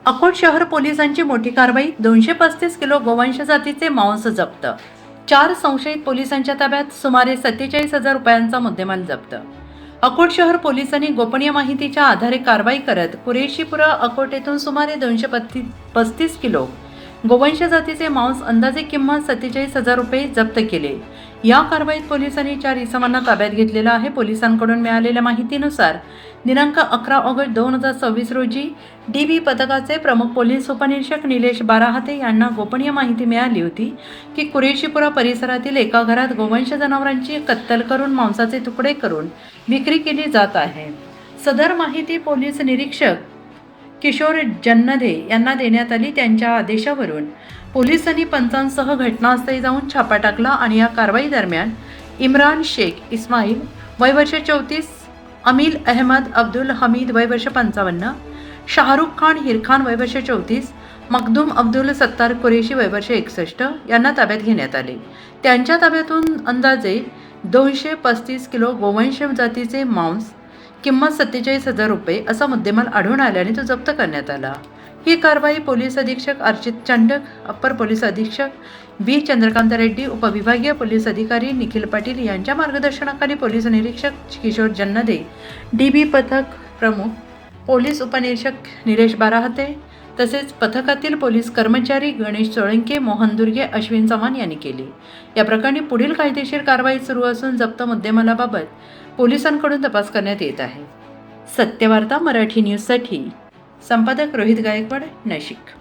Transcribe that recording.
अकोट शहर पोलिसांची मोठी कारवाई. 235 किलो गोवंश जातीचे मांस जप्त. 4 संशयित पोलिसांच्या ताब्यात. सुमारे 47,000 रुपयांचा मुद्देमाल जप्त. अकोट शहर पोलिसांनी गोपनीय माहितीच्या आधारे कारवाई करत कुरेशीपुरा अकोट येथून सुमारे 235 किलो गोवंश जातीचे मांस अंदाजे किंमत 47,000 रुपये जप्त केले. या कारवाईत पोलिसांनी 4 इसमांना ताब्यात घेतलेला आहे. पोलिसांकडून मिळालेल्या माहितीनुसार दिनांक 11 ऑगस्ट 2026 रोजी DB पथकाचे प्रमुख पोलीस उपनिरीक्षक निलेश बाराहाते यांना गोपनीय माहिती मिळाली होती की कुरेशीपुरा परिसरातील एका घरात गोवंश जनावरांची कत्तल करून मांसाचे तुकडे करून विक्री केली जात आहे. सदर माहिती पोलीस निरीक्षक किशोर जन्नदे यांना देण्यात आली. त्यांच्या आदेशावरून पोलिसांनी पंचांसह घटनास्थळी जाऊन छापा टाकला आणि या कारवाई दरम्यान इम्रान शेख इस्माईल वय वर्ष 34, अमील अहमद अब्दुल हमीद वय वर्ष 55, शाहरुख खान हिरखान वय वर्ष 34, मखदूम अब्दुल सत्तार कुरेशी वय वर्ष 61 यांना ताब्यात घेण्यात आले. त्यांच्या ताब्यातून अंदाजे 235 किलो गोवंश जातीचे मांस किंमत 47,000 रुपये असा मुद्देमाल आढळून आल्याने तो जप्त करण्यात आला. ही कारवाई पोलीस अधीक्षक अर्चित चंडक, अप्पर पोलीस अधीक्षक B चंद्रकांत रेड्डी, उपविभागीय पोलीस अधिकारी निखिल पाटील यांच्या मार्गदर्शनाखाली पोलीस निरीक्षक किशोर जन्नदे, DB पथक प्रमुख पोलीस उपनिरीक्षक निलेश बाराहाते तसेच पथकातील पोलीस कर्मचारी गणेश सोळंके, मोहन दुर्गे, अश्विन चव्हाण यांनी केली. या प्रकरणी पुढील कायदेशीर कारवाई सुरू असून जप्त मुद्देमालाबाबत पोलिसांकडून तपास करण्यात येत आहे. सत्यवार्ता मराठी न्यूजसाठी संपादक रोहित गायकवाड, नाशिक.